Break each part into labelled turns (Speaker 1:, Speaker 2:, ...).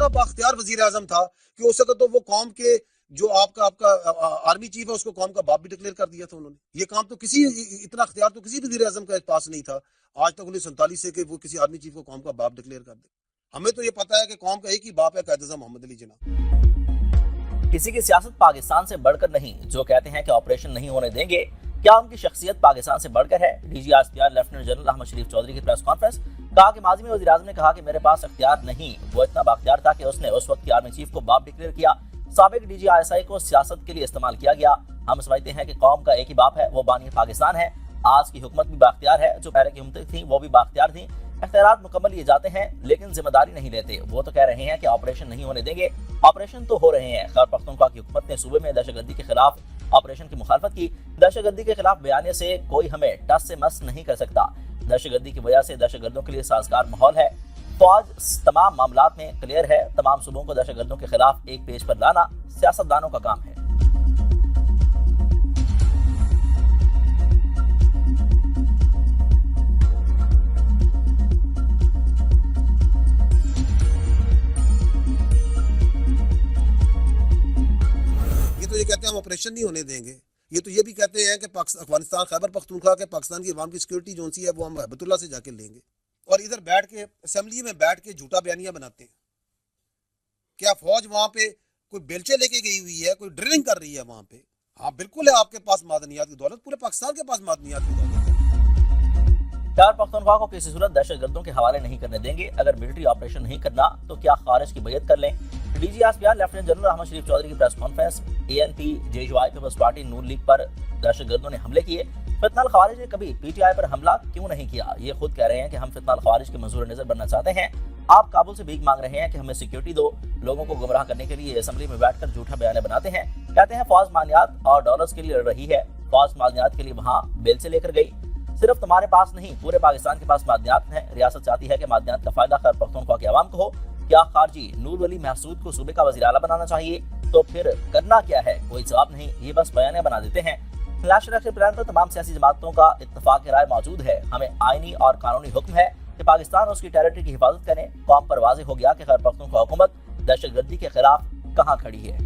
Speaker 1: اتنا بااختیار وزیر اعظم تھا کہ اس وقت تو وہ قوم کے جو آپ کا آرمی چیف ہے اس کو قوم کا باپ بھی ڈکلیئر کر دیا تھا انہوں نے. یہ کام تو اتنا اختیار تو کسی وزیر اعظم کے پاس نہیں تھا آج تک 1947 سے کہ وہ کسی آرمی چیف کو قوم کا باپ ڈکلیئر کر دے. ہمیں تو یہ پتا ہے کہ قوم کا ایک ہی باپ ہے قائد اعظم محمد علی جناح.
Speaker 2: کسی کی سیاست پاکستان سے بڑھ کر نہیں. جو کہتے ہیں کہ آپریشن نہیں ہونے دیں گے، کیا ان کی شخصیت پاکستان سے بڑھ کر ہے؟ D G R C R lieutenant general Ahmed Sharif Chaudhry کی پریس کانفرنس. کہا کہ ماضی میں وزیر اعظم نے کہا کہ میرے پاس اختیار نہیں، وہ اتنا بااختیار تھا کہ اس نے اس وقت کی آرمی چیف کو باپ ڈکلیئر کیا. سابق D G I S I کو سیاست کے لیے استعمال کیا گیا. ہم سمجھتے ہیں کہ قوم کا ایک ہی باپ ہے، وہ بانی پاکستان ہے. آج کی حکومت بھی بااختیار ہے، جو پہلے کی حکومتیں تھیں وہ بھی بااختیار تھیں. اختیارات مکمل لیے جاتے ہیں لیکن ذمہ داری نہیں لیتے. وہ تو کہہ رہے ہیں کہ آپریشن نہیں ہونے دیں گے، آپریشن تو ہو رہے ہیں. خیبر پختونخوا کی حکومت نے صوبے میں دہشت گردی کے خلاف آپریشن کی مخالفت کی. دہشت گردی کے خلاف بیانیے سے کوئی ہمیں ٹس سے مس نہیں کر سکتا. دہشت گردی کی وجہ سے دہشت گردوں کے لیے سازگار ماحول ہے. فوج تمام معاملات میں کلیئر ہے. تمام صوبوں کو دہشت گردوں کے خلاف ایک پیج پر لانا سیاستدانوں کا کام ہے.
Speaker 1: یہ کہتے ہیں ہم آپریشن نہیں ہونے دیں گے. یہ تو یہ بھی کہتے ہیں کہ افغانستان خیبر پختونخوا کے پاکستان کی عوام کی سیکورٹی جو سی ہے وہ ہم ہیبت اللہ سے جا کے لیں گے. اور ادھر بیٹھ کے اسمبلی میں بیٹھ کے جھوٹا بیانیاں بناتے ہیں. کیا فوج وہاں پہ کوئی بیلچے لے کے گئی ہوئی ہے، کوئی ڈرلنگ کر رہی ہے وہاں پہ؟ ہاں بالکل ہے، آپ کے پاس معدنیات کی دولت، پورے پاکستان کے پاس معدنیات کی دولت ہے.
Speaker 2: خیبر پختونخوا کو کسی صورت دہشت گردوں کے حوالے نہیں کرنے دیں گے. اگر ملٹری آپریشن نہیں کرنا تو کیا خارج کی بیعت کر لیں؟ D G R C R lieutenant general Ahmed Sharif Chaudhry کی press conference. A N P J U I Peoples Party نون لیگ پر دہشت گردوں نے حملے کیے. فتنہ الخوارج نے کبھی پی ٹی آئی پر حملہ کیوں نہیں کیا؟ یہ خود کہہ رہے ہیں کہ ہم فتنہ الخوارج کے منظور نظر بننا چاہتے ہیں. آپ کابل سے بھیک مانگ رہے ہیں کہ ہمیں سیکیورٹی دو. لوگوں کو گمراہ کرنے کے لیے اسمبلی میں بیٹھ کر جھوٹا بیانیہ بناتے ہیں. کہتے ہیں فوج معدنیات اور ڈالرز کے لیے لڑ رہی ہے. فوج معدنیات کے لیے وہاں بیل سے لے کر گئی. صرف تمہارے پاس نہیں، پورے پاکستان کے پاس معدنیات ہیں. ریاست چاہتی ہے کہ معدنیات کا فائدہ خیبر پختونخوا کے عوام کو ہو. کیا خارجی نور ولی محسود کو صوبے کا وزیر اعلیٰ بنانا چاہیے؟ تو پھر کرنا کیا ہے؟ کوئی جواب نہیں، یہ بس بیانیہ بنا دیتے ہیں. نیشنل ایکشن پلان پر تمام سیاسی جماعتوں کا اتفاق رائے موجود ہے. ہمیں آئینی اور قانونی حکم ہے کہ پاکستان اس کی ٹیریٹری کی حفاظت کریں. قوم پر واضح ہو گیا کہ خیبر پختونخوا حکومت دہشت گردی کے خلاف کہاں کھڑی ہے.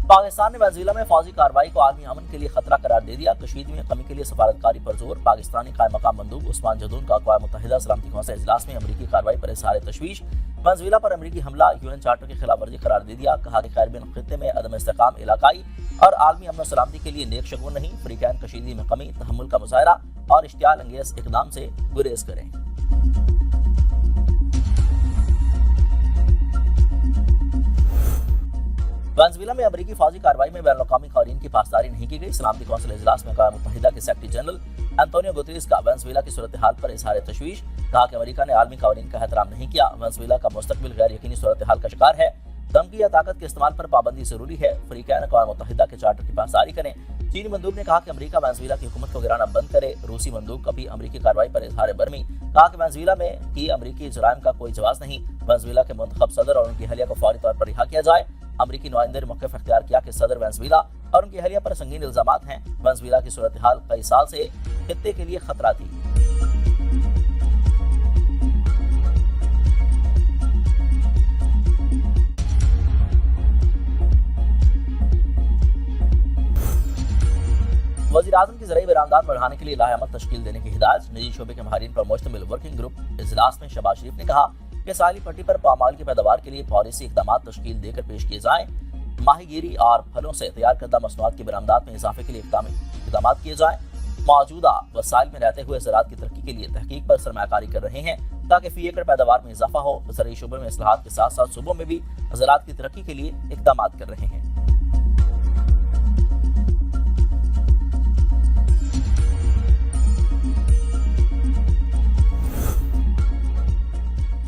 Speaker 2: پاکستان نے وینزویلا میں فوجی کارروائی کو عالمی امن کے لیے خطرہ قرار دے دیا. کشیدگی میں کمی کے لیے سفارتکاری پر زور. پاکستانی قائم مقام مندوب عثمان جدون کا اقوام متحدہ سلامتی کونسل اجلاس میں امریکی کارروائی پر اظہار تشویش. وینزویلا پر امریکی حملہ یو این چارٹر کی خلاف ورزی قرار دے دیا. کہا کہ کیریبین خطے میں عدم استحکام علاقائی اور عالمی امن و سلامتی کے لیے نیک شگون نہیں. فریقین کشیدگی میں کمی، تحمل کا مظاہرہ اور اشتعال انگیز اقدام سے گریز کریں. وینزویلا میں امریکی فوجی کارروائی میں بین الاقوامی قوانین کی پاسداری نہیں کی گئی. سلامتی کونسل اجلاس میں اقوام متحدہ کے سیکرٹری جنرل انتونیو گوتریز کا وینزویلا کی صورتحال پر اظہار تشویش. کہا کہ امریکہ نے عالمی قوانین کا احترام نہیں کیا. وینزویلا کا مستقبل غیر یقینی صورتحال کا شکار ہے. دھمکی یا طاقت کے استعمال پر پابندی ضروری ہے. فریقین اقوام متحدہ کے چارٹر کی پاسداری کریں. چینی مندوب نے کہا کہ امریکہ وینزویلا کی حکومت کو گرانا بند کرے. روسی مندوب کا بھی امریکی کارروائی پر اظہار برمی. کہا کہ وینزویلا میں کی امریکی جرائم کا کوئی جواز نہیں. وینزویلا کے منتخب صدر اور ان کی اہلیہ کو فوری طور پر رہا کیا جائے. امریکی نمائندے نے موقف اختیار کیا کہ صدر وینزویلا اور ان کی اہلیہ پر سنگین الزامات ہیں. وینزویلا کی صورتحال کئی سال سے خطے کے لیے خطرہ تھی. وزیر اعظم کی زرعی برآمدات بڑھانے کے لیے لاہ عمل تشکیل دینے کی ہدایت. نجی شعبے کے ماہرین پر مشتمل ورکنگ گروپ اجلاس میں شہباز شریف نے کہا کہ ساحلی پٹی پر پامال کی پیداوار کے لیے پالیسی اقدامات تشکیل دے کر پیش کیے جائیں. ماہی گیری اور پھلوں سے تیار کردہ مصنوعات کی برآمدات میں اضافے کے لیے اقدامات کیے جائیں. موجودہ وسائل میں رہتے ہوئے زراعت کی ترقی کے لیے تحقیق پر سرمایہ کاری کر رہے ہیں تاکہ فی ایکڑ پیداوار میں اضافہ ہو. زرعی شعبے میں اصلاحات کے ساتھ ساتھ صوبوں میں بھی زراعت کی ترقی کے لیے اقدامات کر رہے ہیں.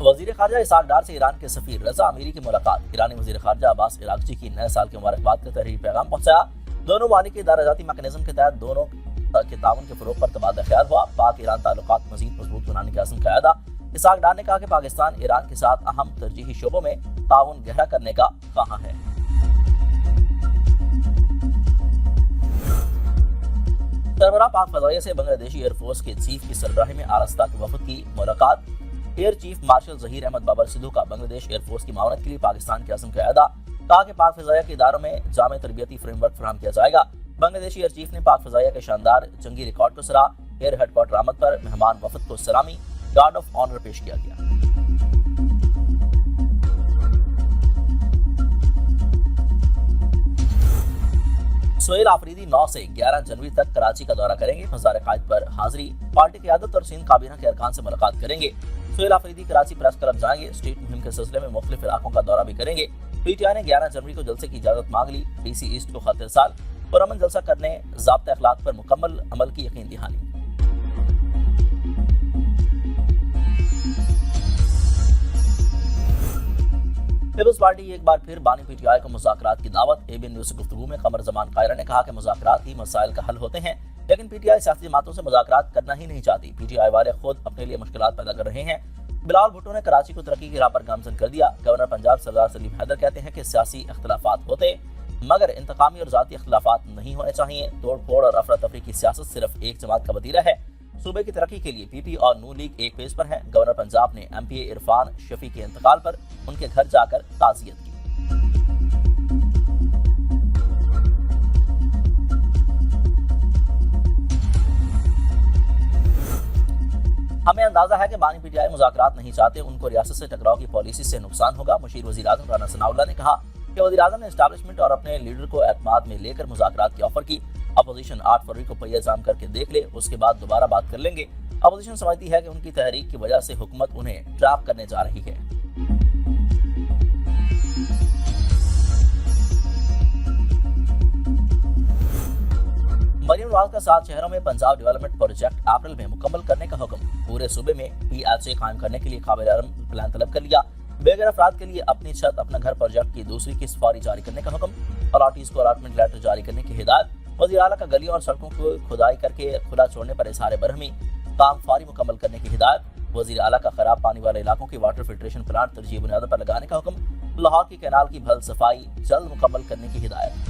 Speaker 2: وزیر خارجہ اسحاق ڈار سے ایران کے سفیر رضا امیری کی ملاقات. ایرانی وزیر خارجہ عباس عراقچی کی نئے سال کے مبارکباد کا تحریری پیغام پہنچایا. دونوں ممالک کے ادارہ میکانزم کے تحت دونوں کے تعاون کے فروغ پر تبادلہ خیال ہوا. پاک ایران تعلقات مزید مضبوط بنانے کے عزم کا اعادہ. اسحاق ڈار نے کہا کہ پاکستان ایران کے ساتھ اہم ترجیحی شعبوں میں تعاون گہرا کرنے کا خواہاں ہے۔ سربراہ پاک فضائیہ سے بنگلہ دیشی ایئر فورس کے چیف کی سربراہی میں آرستہ کے وفد کی ملاقات۔ Air chief marshal Zaheer Ahmed Babar Sidhu کا بنگلہ دیش ایئر فورس کی معاونت کے لیے پاکستان کے عزم کا اعادہ۔ کہا کہ پاک فضائیہ کے اداروں میں جامع تربیتی فریم ورک فراہم کیا جائے گا۔ بنگلہ دیشی ایئر چیف نے پاک فضائیہ کے شاندار جنگی ریکارڈ کو سراہا۔ ایئر ہیڈ کوارٹر آمد پر مہمان وفد کو سلامی گارڈ آف آنر پیش کیا گیا۔ سہیل آفریدی 9 سے 11 جنوری تک کراچی کا دورہ کریں گے۔ مزار قائد پر حاضری، پارٹی قیادت اور سندھ کابینہ کے ارکان سے ملاقات کریں گے۔ سہیل آفریدی کراچی پریس کلب جائیں گے۔ اسٹریٹ مہم کے سلسلے میں مختلف علاقوں کا دورہ بھی کریں گے۔ پی ٹی آئی نے 11 جنوری کو جلسے کی اجازت مانگ لی۔ ڈی سی ایسٹ کو خط ارسال، پرامن جلسہ کرنے، ضابطۂ اخلاق پر مکمل عمل کی یقین دہانی۔ پیپلز پارٹی ایک بار پھر بانی پی ٹی آئی کو مذاکرات کی دعوت۔ اے بی این نیوز سے گفتگو میں قمر زمان قائرہ نے کہا کہ مذاکرات ہی مسائل کا حل ہوتے ہیں، لیکن پی ٹی آئی سیاسی جماعتوں سے مذاکرات کرنا ہی نہیں چاہتی۔ پی ٹی آئی والے خود اپنے لیے مشکلات پیدا کر رہے ہیں۔ بلاول بھٹو نے کراچی کو ترقی کی راہ پر گامزن کر دیا۔ گورنر پنجاب سردار سلیم حیدر کہتے ہیں کہ سیاسی اختلافات ہوتے مگر انتقامی اور ذاتی اختلافات نہیں ہونے چاہیے۔ توڑ پھوڑ اور افراتفری کی سیاست صرف ایک جماعت کا وتیرہ ہے۔ صوبے کی ترقی کے لیے پی پی اور نون لیگ ایک پیج پر ہیں۔ گورنر پنجاب نے ایم پی اے عرفان شفیع کے انتقال پر ان کے گھر جا کر تعزیت کی۔ ہمیں اندازہ ہے کہ بانی پی ٹی آئی مذاکرات نہیں چاہتے، ان کو ریاست سے ٹکراؤ کی پالیسی سے نقصان ہوگا۔ مشیر وزیر اعظم رانا ثناء اللہ نے کہا کہ وزیر اعظم نے اسٹیبلشمنٹ اور اپنے لیڈر کو اعتماد میں لے کر مذاکرات کی آفر کی۔ اپوزیشن 8 فروری کو پہیہ جام کر کے دیکھ لے، اس کے بعد دوبارہ بات کر لیں گے۔ اپوزیشن سمجھتی ہے کہ ان کی تحریک کی وجہ سے حکومت انہیں ٹریپ کرنے جا رہی ہے۔ مریم نواز کا 7 شہروں میں پنجاب ڈیولپمنٹ پروجیکٹ اپریل میں مکمل کرنے کا حکم۔ پورے صوبے میں پی ایچ اے قائم کرنے کے لیے قابل علم پلان طلب کر لیا۔ بے گھر افراد کے لیے اپنی چھت اپنا گھر پروجیکٹ کی دوسری قسط فوری جاری کرنے کا حکم۔ الاٹیز کو الاٹمنٹ لیٹر جاری کرنے کی ہدایت۔ وزیر اعلیٰ کا گلیوں اور سڑکوں کو کھدائی کر کے کھلا چھوڑنے پر اظہار برہمی، کام فوری مکمل کرنے کی ہدایت۔ وزیر اعلیٰ کا خراب پانی والے علاقوں کی واٹر فلٹریشن پلانٹ ترجیحی بنیادوں پر لگانے کا حکم۔ لاہور کی کینال کی بھل صفائی جلد مکمل کرنے کی ہدایت۔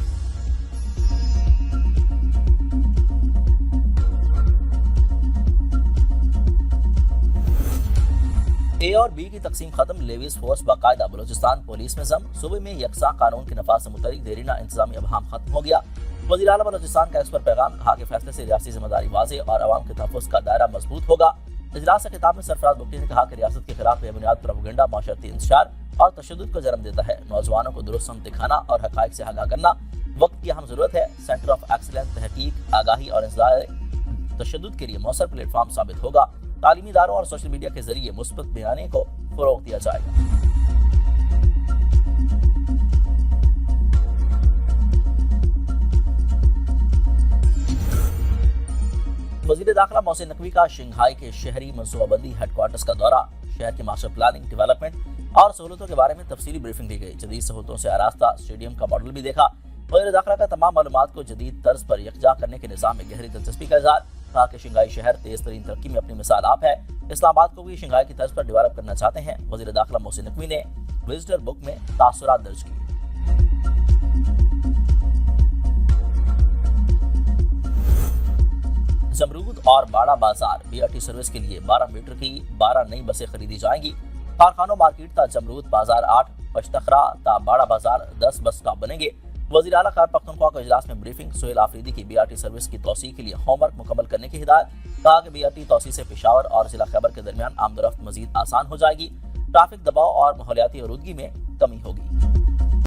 Speaker 2: اے اور بی کی تقسیم ختم، لیویز فورس باقاعدہ، بلوچستان پولیس میں ضم۔ صوبے میں یکساں قانون کے نفاذ سے متعلق دیرینہ انتظامی ابہام ختم ہو گیا۔ وزیر اعلیٰ بلوچستان کا اس پر پیغام، کہا کہ فیصلے سے ریاستی ذمہ داری واضح اور عوام کے تحفظ کا دائرہ مضبوط ہوگا۔ اجلاس سے خطاب میں سرفراز بگٹی نے کہا کہ ریاست کے خلاف بے بنیاد پروپیگنڈا معاشرتی انتشار اور تشدد کو جنم دیتا ہے۔ نوجوانوں کو درست سمت دکھانا اور حقائق سے آگاہ کرنا وقت کی اہم ضرورت ہے۔ سینٹر آف ایکسیلنس تحقیق، آگاہی اور انسداد تشدد کے لیے مؤثر پلیٹ فارم ثابت ہوگا۔ تعلیمی اداروں اور سوشل میڈیا کے ذریعے مثبت بیانیے کو فروغ دیا جائے گا۔ وزیر داخلہ محسن نقوی کا شنگھائی کے شہری منصوبہ بندی ہیڈ کوارٹرز کا دورہ، شہر کے ماسٹر پلاننگ، ڈیولپمنٹ اور سہولتوں کے بارے میں تفصیلی بریفنگ دی گئی۔ جدید سہولتوں سے آراستہ اسٹیڈیم کا ماڈل بھی دیکھا۔ وزیر داخلہ کا تمام معلومات کو جدید طرز پر یکجا کرنے کے نظام میں گہری دلچسپی کا اظہار، کہا کہ شنگھائی شہر تیز ترین ترقی میں اپنی مثال آپ ہے، اسلام آباد کو بھی شنگھائی کی طرز پر ڈیولپ کرنا چاہتے ہیں۔ وزیر داخلہ محسن نقوی نے وزٹر بک میں تاثرات درج کیے۔ جمرود اور باڑہ بازار بی آر ٹی سروس کے لیے 12 میٹر کی 12 نئی بسیں خریدی جائیں گی۔ کارخانوں مارکیٹ تا جمرود بازار 8، پشتخرا تا باڑہ بازار 10 بس اسٹاپ بنیں گے۔ وزیر اعلیٰ خیبر پختونخوا کو اجلاس میں بریفنگ، سہیل آفریدی کی بی آر ٹی سروس کی توسیع کے لیے ہوم ورک مکمل کرنے کی ہدایت، کہا کہ بی آر ٹی توسیع سے پشاور اور ضلع خیبر کے درمیان آمد و رفت مزید آسان ہو جائے گی، ٹریفک دباؤ اور ماحولیاتی آلودگی میں کمی ہوگی۔